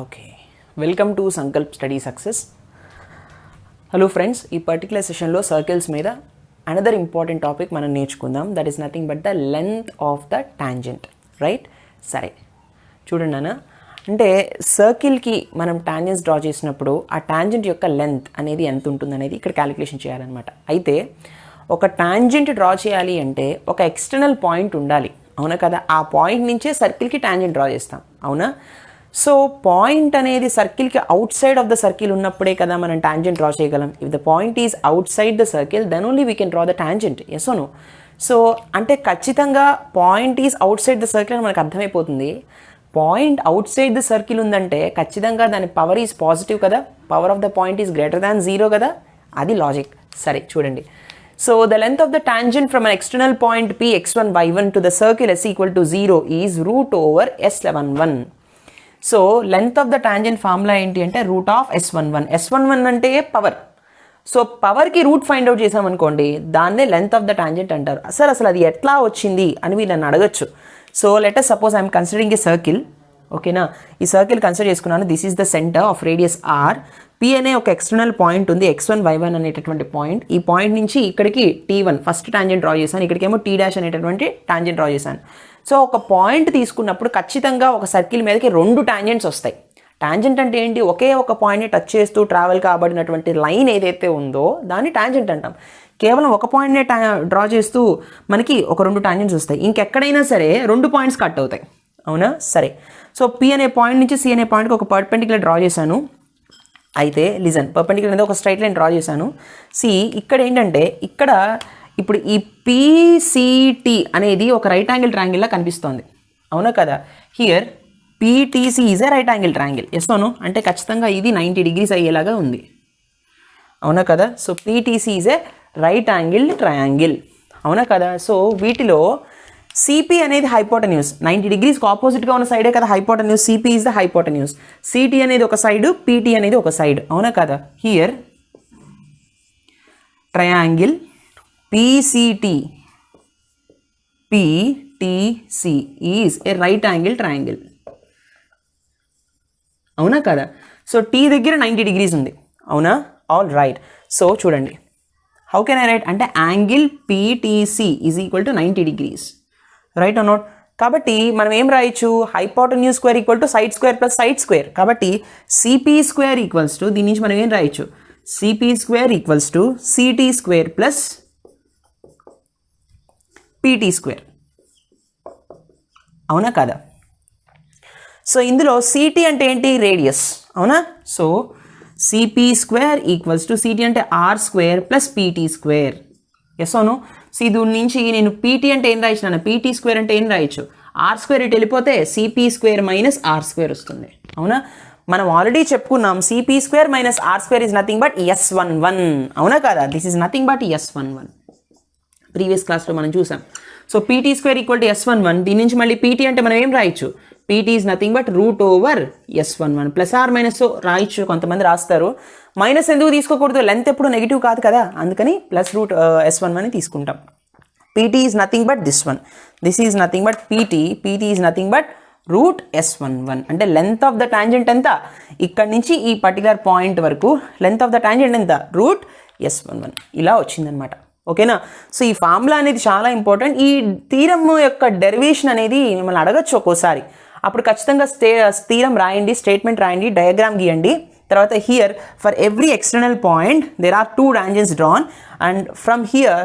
Okay, welcome to Sankalp study success. Hello friends, ఈ particular సెషన్లో circles మీద అనదర్ ఇంపార్టెంట్ టాపిక్ మనం నేర్చుకుందాం. That is nothing but the length of the tangent, right? సరే చూడండి అన్న, అంటే సర్కిల్కి మనం టాంజెంట్స్ డ్రా చేసినప్పుడు ఆ టాంజెంట్ యొక్క లెంత్ అనేది ఎంత ఉంటుంది అనేది ఇక్కడ క్యాలిక్యులేషన్ చేయాలన్నమాట. అయితే ఒక టాంజెంట్ డ్రా చేయాలి అంటే ఒక ఎక్స్టర్నల్ పాయింట్ ఉండాలి, అవునా కదా? ఆ పాయింట్ నుంచే సర్కిల్కి టాంజెంట్ డ్రా చేస్తాం, అవునా? సో పాయింట్ అనేది సర్కిల్కి outside of the circle ఉన్నప్పుడే కదా మనం టాంజెంట్ డ్రా చేయగలం. If the point is outside the circle then only we can draw the tangent. Yes or no? So అంటే ఖచ్చితంగా point is outside the circle అని మనకు అర్థమైపోతుంది. Point outside the circle ఉందంటే ఖచ్చితంగా దాని power is positive కదా, power of the point is greater than 0 కదా, అది లాజిక్. సరే చూడండి, so the length of the tangent from an external point P x1 y1 to the circle S equal to 0 is √/(S11)1. So length of the tangent formula ఏంటి అంటే √(S11)1. S11 అంటే power. So పవర్కి root find out చేసామనుకోండి, దాన్నే length of the tangent అంటారు. Sir అసలు అది ఎట్లా వచ్చింది అని మీరు నన్ను అడగచ్చు. So let us suppose I'm considering a circle, ఓకేనా? ఈ సర్కిల్ కన్సిడర్ చేసుకున్నాను. This is the centre of radius R. P అనే ఒక ఎక్స్టర్నల్ పాయింట్ ఉంది, x1 y1 అనేటటువంటి పాయింట్. ఈ పాయింట్ నుంచి ఇక్కడికి T1 ఫస్ట్ టాంజెంట్ డ్రా చేశాను, ఇక్కడికేమో T' అనేటటువంటి టాంజెంట్ డ్రా చేశాను. సో ఒక పాయింట్ తీసుకున్నప్పుడు ఖచ్చితంగా ఒక సర్కిల్ మీదకి 2 టాంజెంట్స్ వస్తాయి. టాంజెంట్ అంటే ఏంటి? ఒకే ఒక పాయింట్ని టచ్ చేస్తూ ట్రావెల్ కాబడినటువంటి లైన్ ఏదైతే ఉందో దాన్ని టాంజెంట్ అంటాం. కేవలం ఒక పాయింట్నే డ్రా చేస్తూ మనకి ఒక 2 టాంజెంట్స్ వస్తాయి. ఇంకెక్కడైనా సరే 2 పాయింట్స్ కట్ అవుతాయి, అవునా? సరే, సో P అనే పాయింట్ నుంచి C అనే పాయింట్కి ఒక పర్పెండిక్యులర్ డ్రా చేశాను. అయితే లిజన్, పర్పెండిక్యులర్ అనేది ఒక స్ట్రైట్ లైన్ డ్రా చేశాను. సి ఇక్కడ ఏంటంటే ఇక్కడ ఇప్పుడు ఈ PCT అనేది ఒక రైట్ యాంగిల్ ట్రయాంగిల్లా కనిపిస్తోంది, అవునా కదా? Here PTC is a right angle triangle. Yes అవును, అంటే ఖచ్చితంగా ఇది 90 degrees అయ్యేలాగా ఉంది, అవునా కదా? So PTC is a right angle triangle, అవునా కదా? సో వీటిలో CP అనేది హైపోటెన్యూస్, 90 degreesకి ఆపోజిట్గా ఉన్న సైడే కదా hypotenuse. CP is the hypotenuse. CT అనేది ఒక సైడ్, PT అనేది ఒక సైడ్, అవునా కదా? Here triangle PCT PTC is a right angle triangle, అవునా కదా? సో T దగ్గర 90 degrees ఉంది, అవునా? All right. సో చూడండి, హౌ కెన్ ఐ రైట్ అంటే angle PTC is equal to 90 degrees, right are not? కాబట్టి మనం ఏం రాయొచ్చు? Hypotenuse square equal to side square plus side square. కాబట్టి CP స్క్వేర్ ఈక్వల్స్ టు, దీని నుంచి మనం ఏం రాయొచ్చు? CP square equals to CT square plus PT square, అవునా కదా? సో ఇందులో CT అంటే ఏంటి? రేడియస్, అవునా? So CP square equals to CT అంటే R square plus PT square. Yes అవును. సో దీని నుంచి నేను PT అంటే ఏం రాయించినాను? PT స్క్వేర్ అంటే ఏం రాయొచ్చు? R స్క్వేర్ ఇటు వెళ్ళిపోతే CP square minus R square వస్తుంది, అవునా? మనం ఆల్రెడీ చెప్పుకున్నాం CP square minus R square is nothing but S11, అవునా కదా? This is nothing but S11. Previous క్లాస్లో మనం చూసాం. So PT square equal to S11. దీని నుంచి మళ్ళీ PT అంటే మనం ఏం రాయొచ్చు? PT is nothing but √/S11 plus or minus రాయొచ్చు. కొంతమంది రాస్తారు. మైనస్ ఎందుకు తీసుకోకూడదు? లెంత్ ఎప్పుడు నెగిటివ్ కాదు కదా, అందుకని ప్లస్ √S11 తీసుకుంటాం. PT is nothing but this one. This is nothing but PT. PT is nothing but √S11. అంటే లెంత్ ఆఫ్ ద టాంజెంట్ ఎంత? ఇక్కడ నుంచి ఈ పర్టికులర్ పాయింట్ వరకు లెంత్ ఆఫ్ ద టాంజెంట్ ఎంత? √S11. ఇలా వచ్చిందనమాట, ఓకేనా? సో ఈ ఫార్ములా అనేది చాలా ఇంపార్టెంట్. ఈ థీరం యొక్క డెరివేషన్ అనేది మిమ్మల్ని అడగచ్చు ఒక్కోసారి. అప్పుడు ఖచ్చితంగా థీరం రాయండి, స్టేట్మెంట్ రాయండి, డయాగ్రామ్ గీయండి. తర్వాత here for every external point there are 2 tangents drawn and from here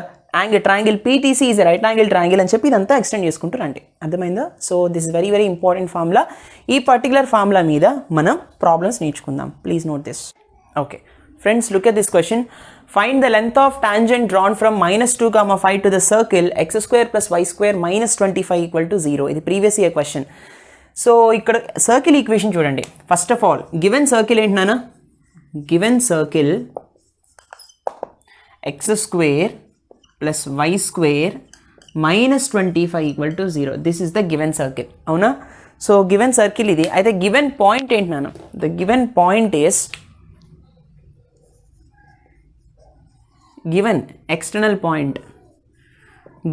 triangle PTC is right angle triangle అని చెప్పి ఇదంతా ఎక్స్టెండ్ చేసుకుంటూ రండి. అర్థమైందా? So this is very very important formula. ఈ పర్టికులర్ ఫార్ములా మీద మనం ప్రాబ్లమ్స్ నేర్చుకుందాం. Please note this. Okay friends, look at this question. Find the length of tangent drawn from -2, 5 to the circle x² plus y² minus 25 equal to 0. ఇది previous year question. So ఇక్కడ circle equation చూడండి. First of all given circle ఏంటి నాన్న? Given circle x² plus y² minus 25 equal to 0. This is the given circle, అవునా? So given circle ఇది. అయితే given point ఏంటి నాన్న? The given point is given external point,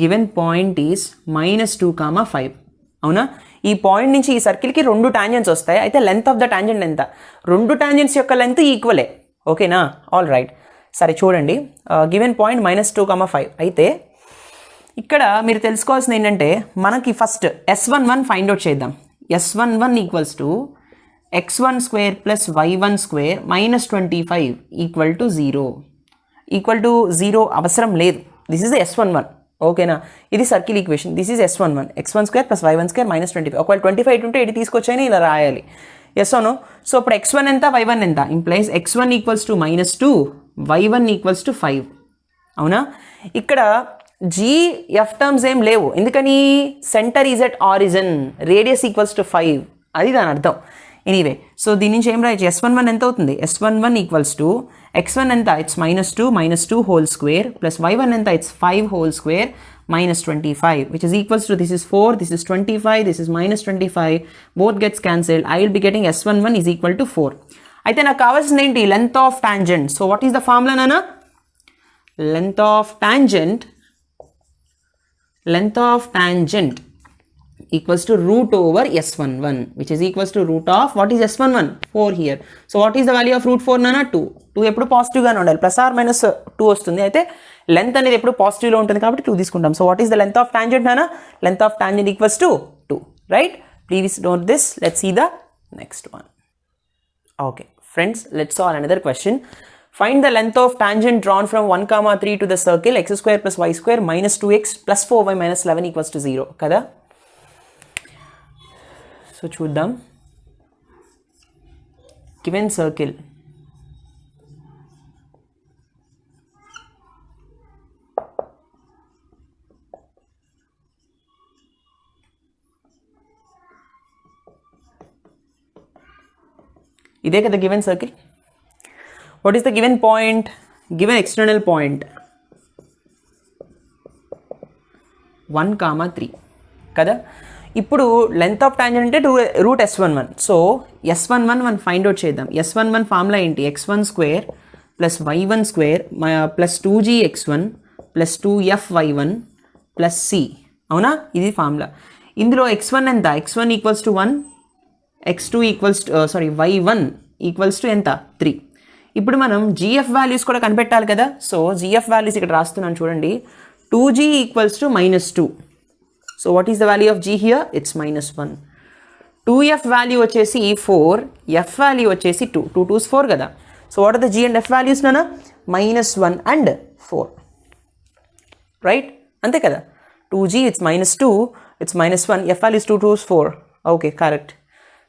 given point is -2, 5. అవునా? ఈ point నుంచి ఈ సర్కిల్కి 2 టాంజెంట్స్ వస్తాయి. అయితే లెంత్ ఆఫ్ ద టాంజెంట్ ఎంత? 2 టాంజెంట్స్ యొక్క లెంత్ ఈక్వలే. ఓకేనా? All right. సరే చూడండి, గివెన్ పాయింట్ -2,5. అయితే ఇక్కడ మీరు తెలుసుకోవాల్సింది ఏంటంటే మనకి ఫస్ట్ S11 ఫైండ్ అవుట్ చేద్దాం. S11 equals to x1² + y1² -25 equal to 0. Equal to 0 అవసరం లేదు. This is S11. ఓకేనా? ఇది circle equation. This is S11. x1² + y1² -25. ఒకవేళ 25 ఉంటే ఇది తీసుకొచ్చాయని ఇలా రాయాలి. ఎస్ అవును. సో ఇప్పుడు x1 ఎంత, y1 ఎంత? Implies x1 equals to -2, y1 equals to 5. అవునా? ఇక్కడ GF టర్మ్స్ ఏం లేవు. ఎందుకని? Centre is at origin, radius equals to 5. అది దాని అర్థం. ఎనీవే, సో దీని నుంచి ఏం రాయొచ్చు? S11 ఎంత అవుతుంది? S11 ఈక్వల్స్ టు x1 ఎంత? ఇట్స్ -2 -2² ప్లస్ y1 ఎంత? It's 5² -25, which is equals to, this is 4, this is 25, this is -25, both gets cancelled. I will be getting S11 is equal to 4. అయితే నాకు కావాల్సింది ఏంటి? Length of tangent. So what is the formula నాన్న? Length of tangent equals to root over S11, which is equals to root of, what is S11? 4 here. So what is the value of root 4 నాన్న? 2. 2 ఎప్పుడు పాజిటివ్గానే ఉండాలి, +or-2 వస్తుంది. అయితే length అనేది ఎప్పుడు పాజిటివ్లో ఉంటుంది కాబట్టి 2 తీసుకుంటాం. So what is the length of tangent నాన్న? Length of tangent equals to 2, right? Please note this. Let's see the next one. Okay friends, let's solve another question. Find the length of tangent drawn from 1, 3 to the circle x² + y² -2x + 4y - 11 equals to 0. కదా? So చూద్దాం. Given circle, ఇదే కదా given circle. What is the given point? Given external point 1, 3 కదా. ఇప్పుడు length of tangent అంటే route S11. So S11 మనం find out చేద్దాం. S11 formula ఏంటి? x1² + y1² + 2gx1 + 2fy1 + c. అవునా? ఇది ఫార్ములా. ఇందులో x1 ఎంత? x1 equals to 1, x2 equals to y1 equals to ఎంత? 3. ఇప్పుడు మనం GF వాల్యూస్ కూడా కనిపెట్టాలి కదా. సో GF వాల్యూస్ ఇక్కడ రాస్తున్నాను చూడండి. 2g equals to -2. So what is the value of g here? It's -1. 2f value వచ్చేసి 4, f వాల్యూ వచ్చేసి 2. 2 2s 4 కదా. So what are the g and f values నాన్న? -1 అండ్ 4, రైట్? అంతే కదా. 2g it's -2, it's -1, f values 2 2s 4. Okay correct.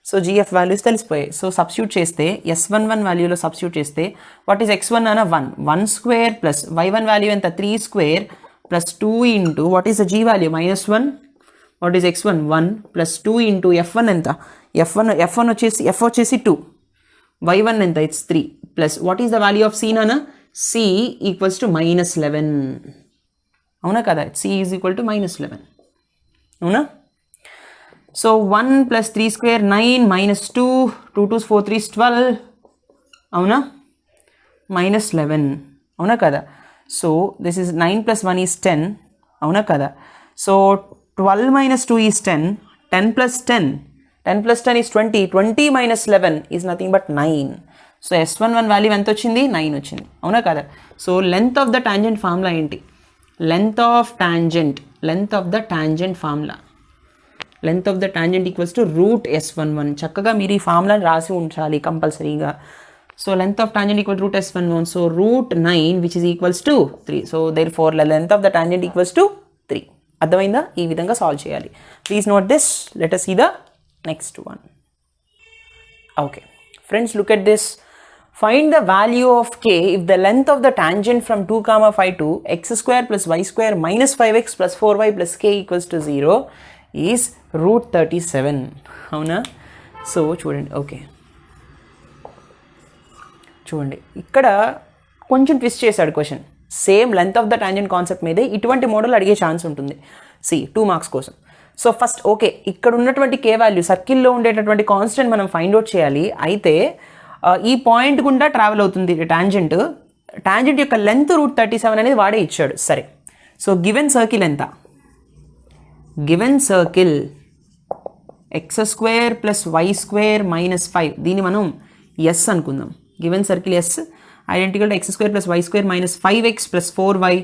So GF values తెలిసిపోయాయి. So substitute చేస్తే S11 వాల్యూలో substitute చేస్తే వాట్ ఈస్ x1 అన్న 1² ప్లస్ y1 వాల్యూ ఎంత? 3² plus 2 into what is the G value? -1. What is x1? 1 plus 2 into f1 ఎంత? f1 వచ్చేసి 2, y1 ఎంత? It's 3 plus what is the value of C నాన్న? C equals to -11. అవునా కదా? C is equal to -11. అవునా? So 1 + 3² 9 -2, 2 2s 4 3s 12. అవునా? -11. అవునా కదా? So this is 9 + 1 is 10. అవునా కదా? సో 12 - 2 is 10, 10 + 10, 10 + 10 is 20, 20 - 11 is nothing but 9. So S11 value ఎంత వచ్చింది? 9 వచ్చింది. అవునా కదా? So length of the tangent formula ఏంటి? Length of the tangent formula, length of the tangent equals to root S11. చక్కగా మీరు ఈ ఫార్ములాని రాసి ఉంచాలి కంపల్సరీగా. So length of tangent equal root S11. So root 9 which is equals to 3. So therefore length of the tangent equals to 3. అర్థమైందా? ఈ విధంగా సాల్వ్ చేయాలి. Please note this. Let us see the next one. Okay friends, look at this. Find the value of k if the length of the tangent from 2, 5 to x² + y² -5x + 4y + k equals to 0 is root 37. అవునా? So చూడండి. Okay చూడండి, ఇక్కడ కొంచెం twist చేశాడు question. Same length of the tangent concept మీదే ఇటువంటి model అడిగే chance ఉంటుంది. 2 మార్క్స్ కోసం. సో ఫస్ట్ ఓకే, ఇక్కడ ఉన్నటువంటి కే వాల్యూ, సర్కిల్లో ఉండేటటువంటి కాన్స్టెంట్ మనం ఫైండ్ అవుట్ చేయాలి. అయితే ఈ పాయింట్ గుండా ట్రావెల్ అవుతుంది టాంజెంట్ యొక్క లెంత్ రూట్ 37 అనేది వాడే ఇచ్చాడు. సరే, సో గివెన్ సర్కిల్ ఎంత? Given circle x square plus y square minus 5 దీన్ని మనం ఎస్ అనుకుందాం. Given circle S identical to x square plus y square minus 5x plus 4y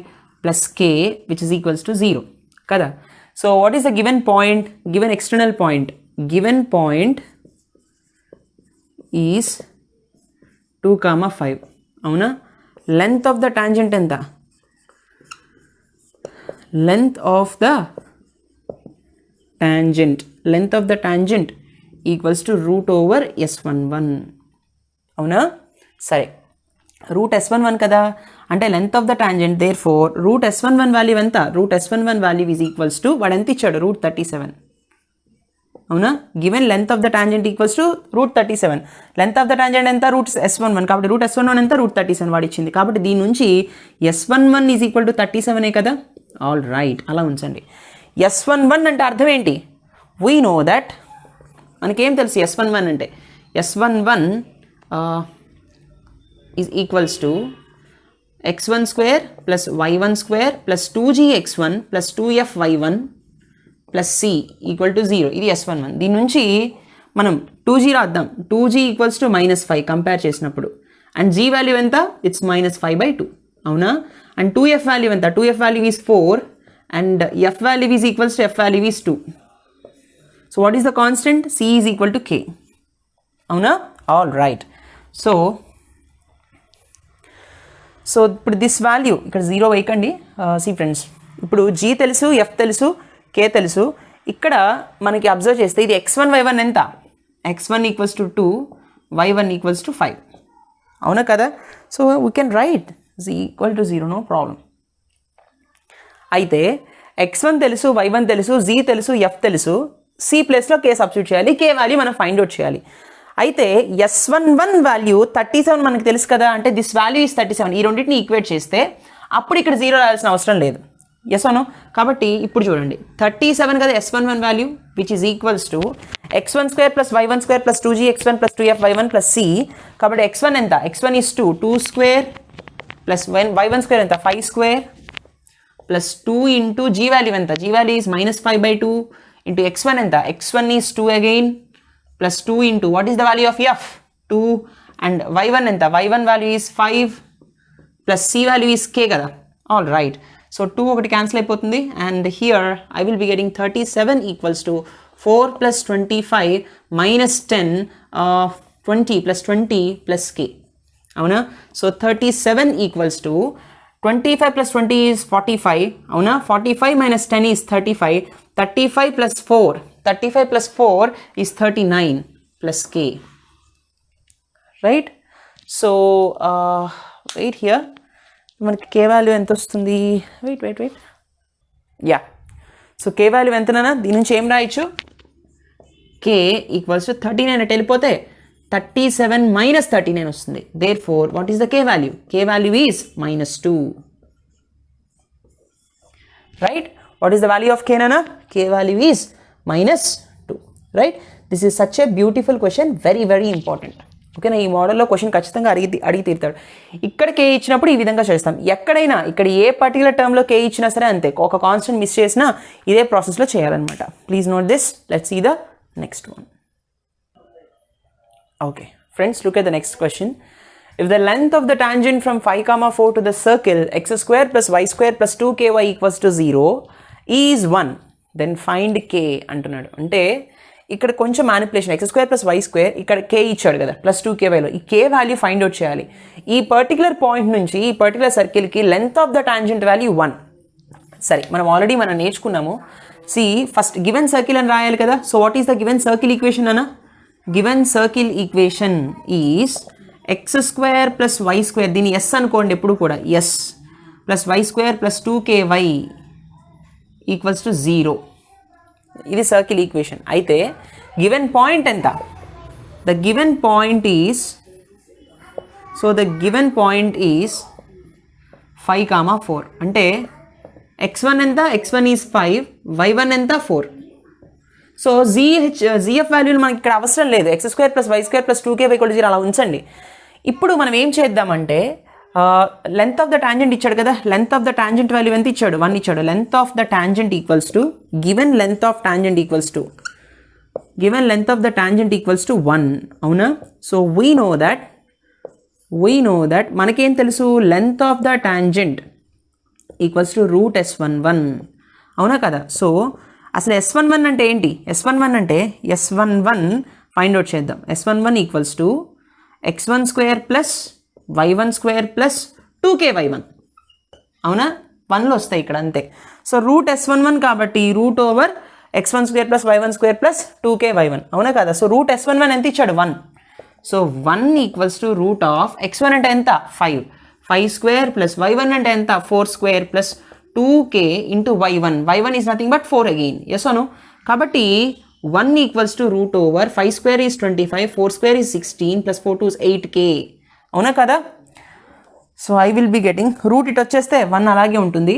plus k which is equals to 0 కదా. So what is the given point, given external point, given point is 2,5 అవునా. Length of the tangent ఎంత, length of the tangent equals to root over s11 అవునా. సరే route s11 కదా అంటే length of the tangent, therefore root s11 value ఎంత, root s11 value is equals to వాడు ఎంత ఇచ్చాడు రూట్ 37 అవునా. Given length of the tangent equals to root 37, length of the tangent ఎంత రూట్ s11 కాబట్టి route s11 ఎంత route 37 వాడు ఇచ్చింది కాబట్టి దీని నుంచి s11 ఈజ్ ఈక్వల్ టు 37 కదా. ఆల్ రైట్ అలా ఉంచండి. s11 అంటే అర్థం ఏంటి, వీ నో దట్ మనకేం తెలుసు s11 అంటే s11 is equals to x1 square plus y1 square plus 2gx1 plus 2fy1 plus c equal to 0. ఇది s11. దీని నుంచి మనం 2g రాద్దాం. 2g ఈక్వల్స్ టు -5 కంపేర్ చేసినప్పుడు అండ్ g వాల్యూ ఎంత, ఇట్స్ -5/2 అవునా. అండ్ 2f వాల్యూ ఎంత, 2f value is 4 and f value is equals to f value is 2. So what is the constant, c is equal to k అవునా. All right. So ఇప్పుడు this value ఇక్కడ 0 వేయకండి. See friends ఇప్పుడు g తెలుసు, f తెలుసు, k తెలుసు. ఇక్కడ మనకి అబ్జర్వ్ చేస్తే ఇది x1 y1 ఎంత, x1 equals to 2, y1 equals to 5 అవునా కదా. So we can write z equal to 0 no problem. అయితే x1 తెలుసు, y1 తెలుసు, z తెలుసు, f తెలుసు, c ప్లేస్లో k సబ్స్టిట్యూట్ చేయాలి, k వాల్యూ మనం ఫైండ్ అవుట్ చేయాలి. అయితే s11 వాల్యూ 37 మనకు తెలుసు కదా అంటే దిస్ వాల్యూ ఈజ్ 37. ఈ రెండింటిని ఈక్వేట్ చేస్తే అప్పుడు ఇక్కడ 0 రాయాల్సిన అవసరం లేదు. ఎస్ అవును. కాబట్టి ఇప్పుడు చూడండి 37 కదా s11 value which is equals to x1 square plus y1 square plus 2gx1 plus 2fy1 plus c. కాబట్టి x1 ఎంత, x1 is 2 square plus y1 square ఎంత 5 square plus 2 into g value ఎంత, g value is -5/2 into x1 ఎంత, x1 is 2 again plus 2 into what is the value of f 2 and y1 ఎంత, y1 value is 5 plus c value is k కదా. All right. So 2 ఒకటి cancel అయిపోతుంది and here I will be getting 37 equals to 4 plus 25 minus 10 20 plus 20 plus k అవునా. So 37 equals to 25 plus 20 is 45 అవునా. 45 minus 10 is 35, 35 plus 4 is 39 plus k right. So wait here మనకి k value ఎంత వస్తుంది, wait yeah. So k value ఎంతనా దీని నుంచి ఏం రాయొచ్చు, k ఈక్వల్స్ టు 39 అంటే వెళ్ళిపోతే 37 మైనస్ 39 వస్తుంది. Therefore what is the k value, k value is -2 right. What is the value of k నానా, k value is -2 right. This is such a beautiful question, very very important ఓకేనా. ఈ మోడల్లో question ఖచ్చితంగా అడిగి తీరుతాడు. ఇక్కడ k ఇచ్చినప్పుడు ఈ విధంగా చేస్తాం. ఎక్కడైనా ఇక్కడ ఏ పర్టికులర్ టర్మ్లో k ఇచ్చినా సరే అంతే, ఒక కాన్స్టెంట్ మిస్ చేసినా ఇదే ప్రాసెస్లో చేయాలన్నమాట. Please note this. Let's see the next one. Okay friends, look at the next question. If the length of the tangent from 5, 4 to the circle x square plus y square plus 2ky equals to 0 is 1, then find k అంటున్నాడు. అంటే ఇక్కడ కొంచెం manipulation, x square plus y square ఇక్కడ k ఇచ్చాడు కదా plus 2kyలో, ఈ k value find out చేయాలి. ఈ పర్టికులర్ పాయింట్ నుంచి ఈ పర్టికులర్ సర్కిల్కి length of the tangent value 1. సరే మనం నేర్చుకున్నాము. సి ఫస్ట్ గివెన్ సర్కిల్ అని రాయాలి కదా. So what is the given circle equation అన్న, given circle equation is x square plus y square, దీన్ని s అనుకోండి ఎప్పుడు కూడా, s plus y square plus 2ky equals to 0. ఇది సర్కిల్ ఈక్వేషన్. అయితే గివెన్ పాయింట్ ఎంత, the given point is, so the given point is 5, 4 అంటే x1 ఎంత, x1 is 5, y1 ఎంత 4. సో zf వాల్యూలు మనకి ఇక్కడ అవసరం లేదు, x square plus y square plus 2ky = 0 అలా ఉంచండి. ఇప్పుడు మనం ఏం చేద్దామంటే లెంత్ ఆఫ్ ద టాంజెంట్ ఇచ్చాడు కదా, length of the tangent value ఎంత ఇచ్చాడు, 1 ఇచ్చాడు. Length of the tangent equals to, given length of tangent equals to given length of the tangent equals to 1 అవునా. సో we know that మనకేం తెలుసు, length of the tangent equals to root S11 అవునా కదా. So అసలు S11 అంటే ఏంటి, S11 అంటే S11 find out చేద్దాం. S11 equals to x1 square plus y1 square plus 2ky1 అవునా, 1లో వస్తాయి ఇక్కడ అంతే. సో రూట్ S11 కాబట్టి root over x1 square plus y1 square plus 2ky1 అవునా కదా. సో రూట్ S11 ఎంత ఇచ్చాడు, 1. So 1 equals to root of x1 అంటే ఎంత, 5 స్క్వేర్ ప్లస్ y1 అంటే ఎంత, 4 square plus 2k into y1 is nothing but 4 again, yes or no. కాబట్టి 1 equals to root over 5 square is 25, 4 square is 16 plus 4 2 8k అవునా కదా. So I will be getting root it వచ్చేస్తే 1 అలాగే ఉంటుంది,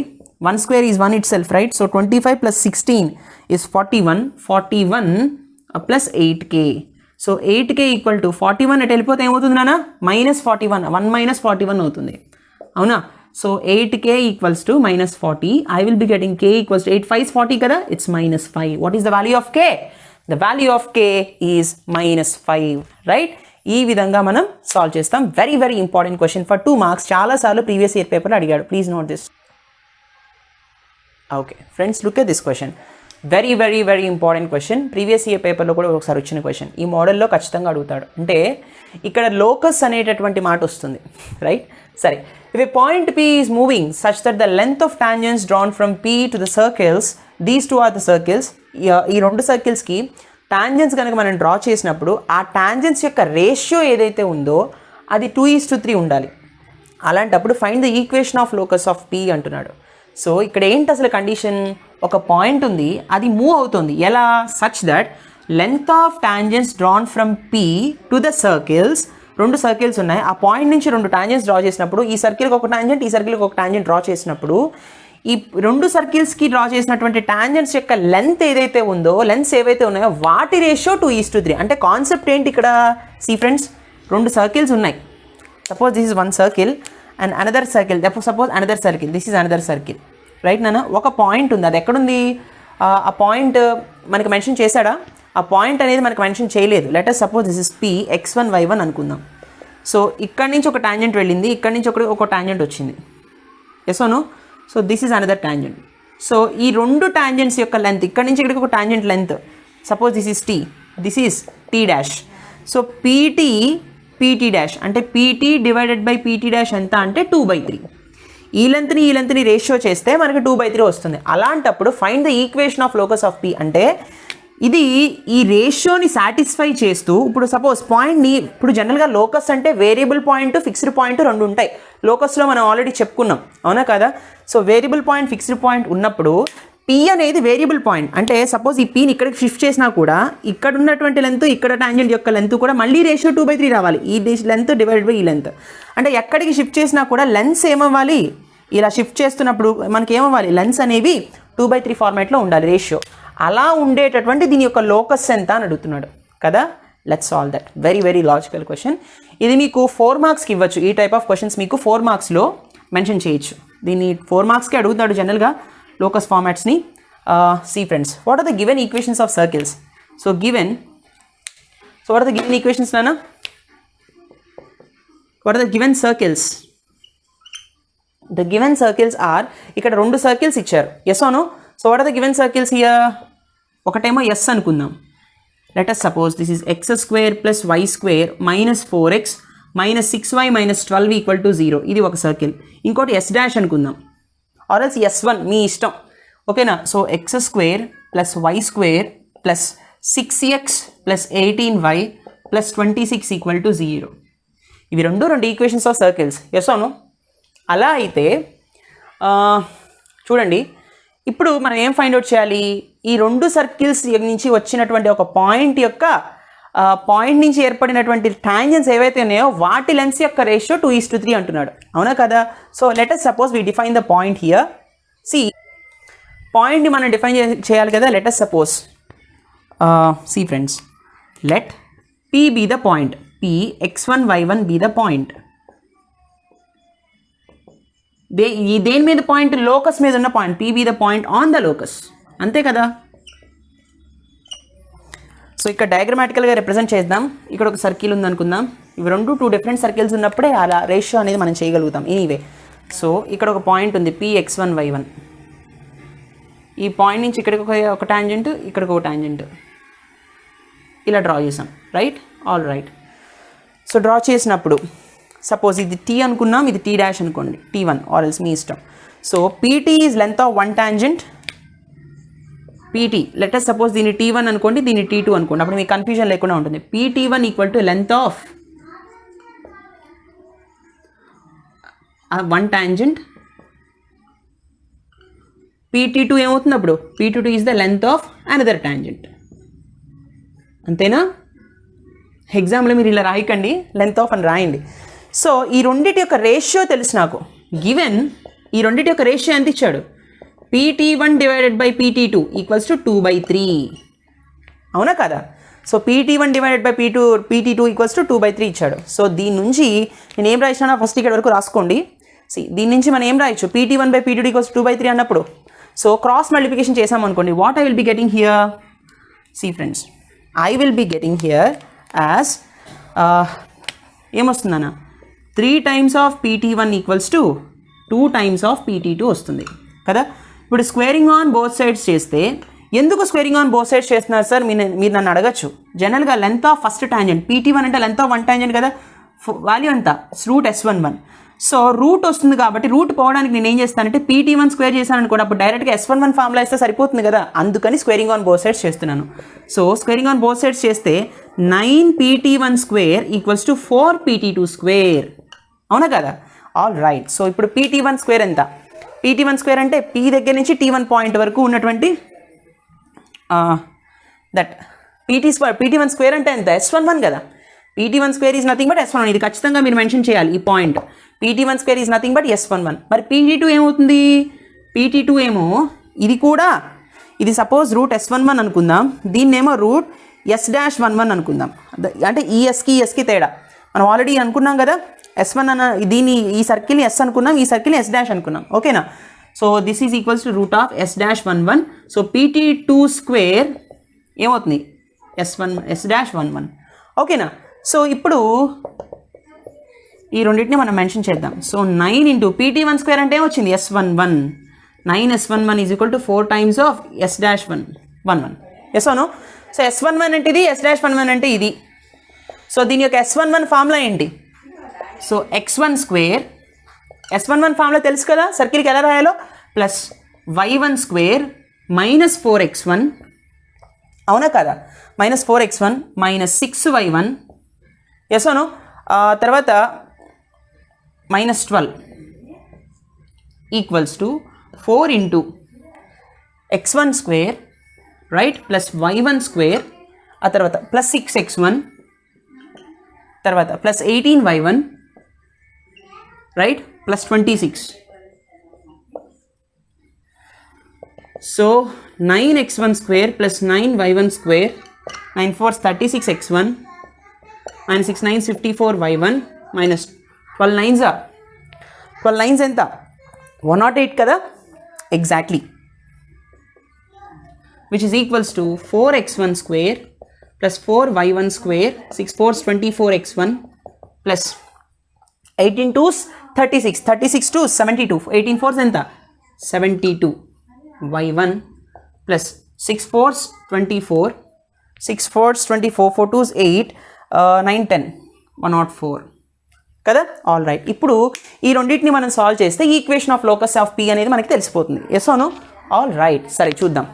1 square is 1 itself right. So 25 plus 16 is 41 plus 8k. So 8k equal to 41 అటు వెళ్ళిపోతే ఏమవుతుంది నాన్న, -41, 1 - 41 అవుతుంది అవునా. So 8k equals to -40. I will be getting k equals to 8 5 40 కదా, it's -5. What is the value of k? The value of k is -5 right. ఈ విధంగా మనం సాల్వ్ చేస్తాం. Very very important question for 2 marks. చాలాసార్లు previous year పేపర్లో అడిగాడు. Please note this. Okay friends, look at this question. Very very very important question. Previous year పేపర్లో కూడా ఒకసారి వచ్చిన క్వశ్చన్. ఈ మోడల్లో ఖచ్చితంగా అడుగుతాడు. అంటే ఇక్కడ లోకస్ అనేటటువంటి మాట వస్తుంది రైట్. సరే, if a point P is moving such that the length of tangents drawn from P to the circles, these two are the circles. ఈ రెండు సర్కిల్స్కి టాంజెంట్స్ కనుక మనం డ్రా చేసినప్పుడు ఆ టాంజెంట్స్ యొక్క రేషియో ఏదైతే ఉందో అది 2:3 ఉండాలి. అలాంటప్పుడు find the equation of locus of P అంటున్నాడు. సో ఇక్కడ ఏంటి అసలు కండిషన్, ఒక పాయింట్ ఉంది, అది మూవ్ అవుతుంది. ఎలా, such that length of tangents drawn from P to the circles. 2 circles ఉన్నాయి, ఆ పాయింట్ నుంచి 2 టాంజెంట్స్ డ్రా చేసినప్పుడు ఈ సర్కిల్కి ఒక టాంజెంట్, ఈ సర్కిల్కి ఒక టాంజెంట్ డ్రా చేసినప్పుడు ఈ 2 సర్కిల్స్కి డ్రా చేసినటువంటి టాంజెంట్స్ యొక్క లెంత్ ఏదైతే ఉందో, లెంత్స్ ఏవైతే ఉన్నాయో వాటి రేషియో 2:3. అంటే కాన్సెప్ట్ ఏంటి ఇక్కడ, సి ఫ్రెండ్స్, 2 సర్కిల్స్ ఉన్నాయి. Suppose this is 1 circle and another circle, suppose another circle, this is another circle right నాన్న. ఒక పాయింట్ ఉంది, అది ఎక్కడుంది, ఆ పాయింట్ మనకి మెన్షన్ చేశాడా, ఆ పాయింట్ అనేది మనకు మెన్షన్ చేయలేదు. Let us suppose this is P x1 y1 అనుకుందాం. సో ఇక్కడి నుంచి ఒక టాంజెంట్ వెళ్ళింది, ఇక్కడి నుంచి ఒక టాంజెంట్ వచ్చింది, yes or no. So this is another tangent. So ఈ 2 టాంజెంట్స్ యొక్క లెంత్, ఇక్కడి నుంచి ఇక్కడికి ఒక tangent length, suppose this is T, this is T dash. So PT dash అంటే PT divided by PT dash ఎంత అంటే 2/3. ఈ లెంత్ని రేషియో చేస్తే మనకి 2/3 వస్తుంది. అలాంటప్పుడు find the equation of locus of P అంటే ఇది ఈ రేషియోని సాటిస్ఫై చేస్తూ, ఇప్పుడు సపోజ్ పాయింట్ని, ఇప్పుడు జనరల్గా లోకస్ అంటే వేరియబుల్ పాయింట్, ఫిక్స్డ్ పాయింట్ 2 ఉంటాయి. లోకస్లో మనం ఆల్రెడీ చెప్పుకున్నాం అవునా కదా. So variable point, fixed point ఉన్నప్పుడు P అనేది వేరియబుల్ పాయింట్. అంటే సపోజ్ ఈ Pని ఇక్కడికి షిఫ్ట్ చేసినా కూడా ఇక్కడ ఉన్నటువంటి లెంత్, ఇక్కడ టాంజెంట్ యొక్క లెంత్ కూడా మళ్ళీ రేషియో 2/3 రావాలి. ఈ లెంత్ డివైడ్ బై ఈ లెంత్. అంటే ఎక్కడికి షిఫ్ట్ చేసినా కూడా లెన్స్ ఏమవ్వాలి, ఇలా షిఫ్ట్ చేస్తున్నప్పుడు మనకి ఏమవ్వాలి, లెన్స్ అనేవి 2/3 ఫార్మాట్లో ఉండాలి రేషియో. అలా ఉండేటటువంటి దీని యొక్క లోకస్ ఎంత అని అడుగుతున్నాడు కదా. Let's solve that. Very very logical question. ఇది మీకు 4 మార్క్స్కి ఇవ్వచ్చు. ఈ టైప్ ఆఫ్ క్వశ్చన్స్ మీకు 4 మార్క్స్లో మెన్షన్ చేయొచ్చు. దీన్ని 4 మార్క్స్కి అడుగుతాడు జనరల్గా లోకస్ ఫార్మాట్స్ని. See friends, what are the given equations of circles? So what are the given equations నాన్న? What are the given circles? The given circles are, ఇక్కడ 2 సర్కిల్స్ ఇచ్చారు, yes or no. So what are the given circles here? ఒకటేమో S అనుకుందాం. Let us suppose this is x² + y² - 4x - 6y - 12 = 0. ఇది ఒక circle. ఇంకోటి S dash అనుకుందాం, or else S1, మీ ఇష్టం ఓకేనా. So x² + y² + 6x + 18y + 26 = 0. ఇవి 2 equations of circles, yes or no. అలా అయితే చూడండి, ఇప్పుడు మనం ఏం ఫైండ్ అవుట్ చేయాలి, ఈ 2 సర్కిల్స్ నుంచి వచ్చినటువంటి ఒక పాయింట్ యొక్క పాయింట్ నుంచి ఏర్పడినటువంటి టాంజెంట్స్ ఏవైతే ఉన్నాయో వాటి లెన్స్ యొక్క రేషియో 2:3 అంటున్నాడు అవునా కదా. So let us suppose we define the point here. See పాయింట్ని మనం డిఫైన్ చేయాలి కదా. Let us suppose see friends, let P be the point, P x1 y1 be the point. దేని మీద పాయింట్? లోకస్ మీద ఉన్న point. P be the point on the locus, అంతే కదా. సో ఇక్కడ డయాగ్రమాటికల్గా రిప్రజెంట్ చేద్దాం. ఇక్కడ ఒక సర్కిల్ ఉందనుకుందాం. ఇవి రెండు 2 డిఫరెంట్ సర్కిల్స్ ఉన్నప్పుడే అలా రేషియో అనేది మనం చేయగలుగుతాం. ఎనీవే సో ఇక్కడ ఒక పాయింట్ ఉంది Px1 y1. ఈ పాయింట్ నుంచి ఇక్కడికి ఒక టాంజెంట్, ఇక్కడికి ఒక టాంజెంట్ ఇలా డ్రా చేసాం. Right, all right. So draw చేసినప్పుడు సపోజ్ ఇది T అనుకున్నాం, ఇది T డాష్ అనుకోండి, T1 ఆర్ ఎల్స్ మీ ఇష్టం. So PT is length of one tangent PT. Let us suppose దీన్ని T1 అనుకోండి, దీన్ని T2 అనుకోండి. అప్పుడు మీకు కన్ఫ్యూజన్ లేకుండా ఉంటుంది. PT1 equal to length of one tangent. PT2 ఏమవుతుంది అప్పుడు? PT2 is the length of another tangent. అంతేనా? ఎగ్జామ్లో మీరు ఇలా రాయకండి, లెంత్ ఆఫ్ అని రాయండి. సో ఈ రెండింటి యొక్క రేషియో తెలుసు నాకు. గివెన్ ఈ రెండింటి యొక్క రేషియో ఎంత ఇచ్చాడు? PT1 divided by PT2 equals to 2/3. అవునా కదా? So PT1 divided by PT2 equals to 2/3 ఇచ్చాడు. సో దీని నుంచి నేను ఏం రాయించినా ఫస్ట్ ఇక్కడ వరకు రాసుకోండి. దీని నుంచి మనం ఏం రాయొచ్చు? PT1 బై PT2 ఈక్వల్స్ 2/3 అన్నప్పుడు సో క్రాస్ మల్టిప్లికేషన్ చేసామనుకోండి. What I will be getting here? Friends, I will be getting here as ఏమొస్తుందన్న 3 times of PT1 equals to 2 times of PT2 వస్తుంది కదా. ఇప్పుడు స్క్వేరింగ్ ఆన్ బోత్ సైడ్స్ చేస్తే, ఎందుకు squaring on both sides చేస్తున్నారు sir మీరు నన్ను అడగచ్చు. జనరల్గా length of first tangent PT1 అంటే లెంత్ ఆఫ్ వన్ టాంజెంట్ కదా, వాల్యూ అంతా రూట్ S11. సో రూట్ వస్తుంది కాబట్టి రూట్ పోవడానికి నేను ఏం చేస్తానంటే PT1 స్క్వేర్ చేశాను అనుకోండి, అప్పుడు డైరెక్ట్గా S11 ఫార్ములా ఇస్తే సరిపోతుంది కదా. అందుకని స్క్వేరింగ్ ఆన్ బోత్ సైడ్స్ చేస్తున్నాను. So squaring on both sides చేస్తే 9 PT1 square equals to 4 PT2 square. అవునా కదా? All right. సో ఇప్పుడు PT1 స్క్వేర్ ఎంత? PT1 స్క్వేర్ అంటే P దగ్గర నుంచి T1 పాయింట్ వరకు ఉన్నటువంటి దట్ PT1 స్క్వేర్ అంటే ఎంత? S11 కదా. PT1 square is nothing but S11. ఇది ఖచ్చితంగా మీరు మెన్షన్ చేయాలి ఈ point. PT1 square is nothing but S11. మరి PT2 ఏమవుతుంది? PT2 ఏమో ఇది కూడా, ఇది సపోజ్ రూట్ S11 అనుకుందాం, దీన్నేమో రూట్ S-11 అనుకుందాం. అంటే ఈ ఎస్కి తేడా మనం ఆల్రెడీ అనుకున్నాం కదా. S1 అన్న దీన్ని ఈ సర్కిల్ని S అనుకున్నాం, ఈ సర్కిల్ని S డాష్ అనుకున్నాం. ఓకేనా? So this is equals to root of S-11. So PT2 square ఏమవుతుంది? S-11. ఓకేనా? సో ఇప్పుడు ఈ రెండింటిని మనం మెన్షన్ చేద్దాం. సో 9 ఇంటూ PT1 స్క్వేర్ అంటే ఏమొచ్చింది? S11. 9S11 is equal to 4 times of S-11. Yes అవును. సో S11 అంటే ఇది, S-11 అంటే ఇది. సో దీని యొక్క S11 ఫార్ములా ఏంటి? So x1 square, S11 formula తెలుసు కదా, సర్కిల్కి ఎలా రాయాలో, plus y1 square minus 4x1. అవునా కదా? Minus 4x1 minus 6y1. Yes అవును. తర్వాత minus 12 equals to 4 into x1 square, right, plus y1 square, ఆ తర్వాత ప్లస్ 6x1, తర్వాత plus 18y1, right, plus 26. So 9x1 square plus 9y1 square, 9 4 36x1 minus 6 9 54y1 minus 12 9s ఎంత? 108 కదా. Exactly. Which is equals to 4x1 square plus 4y1 square, 6 4 24x1 plus 18 2s 36, 36 2s 72, 18 4s ఎంత? 72y1 plus 6 4s 24, 6 4s 24, 4 2s 8, 9 10 104 కదా. All right. ఇప్పుడు ఈ రెండింటిని మనం solve చేస్తే equation of locus of P అనేది మనకి తెలిసిపోతుంది. Yes or no? All right. సరే చూద్దాం.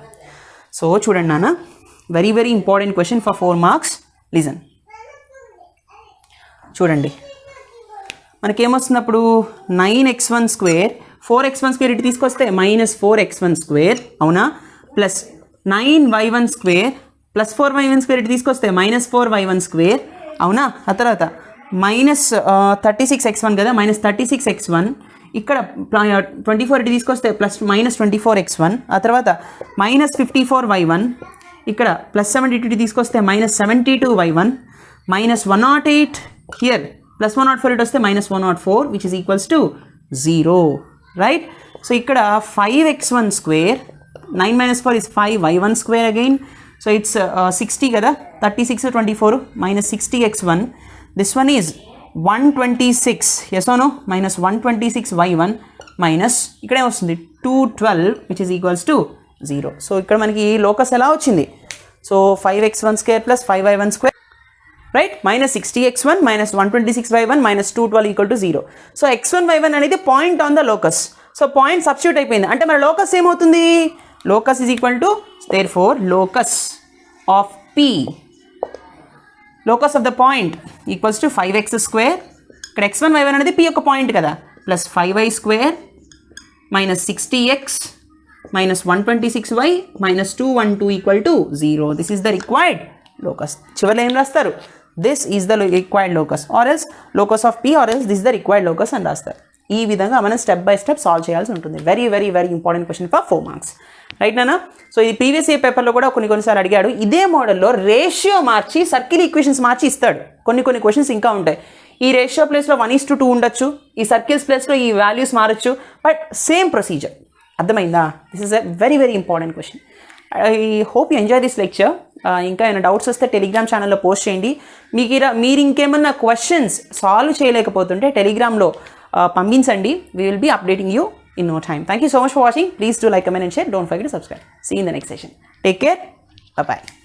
సో చూడండి నాన్న, very very important question for 4 marks. Listen. చూడండి మనకేమొస్తుంది అప్పుడు? 9x1 స్క్వేర్, 4x1 స్క్వేర్ ఇటు తీసుకొస్తే మైనస్ 4x1 స్క్వేర్, అవునా, plus 9y1 square plus 4y1 square ఇటు తీసుకొస్తే మైనస్ 4y1 స్క్వేర్, అవునా. ఆ తర్వాత మైనస్ 36x1 కదా, మైనస్ 36x1, ఇక్కడ 24 ఇటు తీసుకొస్తే ప్లస్ మైనస్ 24x1, ఆ తర్వాత మైనస్ 54y1, ఇక్కడ ప్లస్ 72 ఇటు తీసుకొస్తే minus 72y1, minus 108 here, plus 104 ఇటు వస్తే minus 104, which is equals to 0, right. So ఇక్కడ 5x1 square, 9 minus 4 is 5y1 square again, so it's 60 కదా, 36 24 minus 60x1. This one is 126, yes or no, minus 126y1 minus ఇక్కడే వస్తుంది 212 which is equals to 0. So ఇక్కడ మనకి locus ఎలా వచ్చింది? So 5x1 square plus 5y1 square, right, minus 60x1 minus 126y1 minus 212 equal to 0. So x1 y1 అనేది point on the locus. So point substitute అయిపోయింది అంటే మన లోకస్ ఏమవుతుంది? Locus is equal to therefore locus of P, locus of the point equals to 5x square, ఇక్కడ x1 y1 అనేది P యొక్క point కదా, plus 5y square minus 60x minus 126y minus 212 equal to 0. This is the required locus. చివరిలో ఏం రాస్తారు? This is the required locus or else locus of P or else this the required locus అని రాస్తారు. ఈ విధంగా మనం step by step solve చేయాల్సి ఉంటుంది. Very very very important question for 4 marks, right నానా? సో ఈ ప్రీవియస్ ఇయర్ పేపర్లో కూడా కొన్నిసార్లు అడిగాడు. ఇదే మోడల్లో రేషియో మార్చి సర్కిల్ ఈక్వేషన్స్ మార్చి ఇస్తాడు. కొన్ని క్వశ్చన్స్ ఇంకా ఉంటాయి. ఈ రేషియో ప్లేస్లో 1:2 ఉండొచ్చు, ఈ సర్కిల్స్ ప్లేస్లో ఈ వాల్యూస్ మారచ్చు, బట్ సేమ్ ప్రొసీజర్. అర్థమైందా? This is a very very important question. I hope you enjoy this lecture. ఇంకా ఏమైనా డౌట్స్ వస్తే టెలిగ్రామ్ ఛానల్లో పోస్ట్ చేయండి. మీరు ఇంకేమన్నా క్వశ్చన్స్ సాల్వ్ చేయలేకపోతుంటే టెలిగ్రామ్లో పంపించండి. We will be updating you in no time. Thank you so much for watching. Please do like, comment and share. Don't forget to subscribe. See you in the next session. Take care. Bye bye.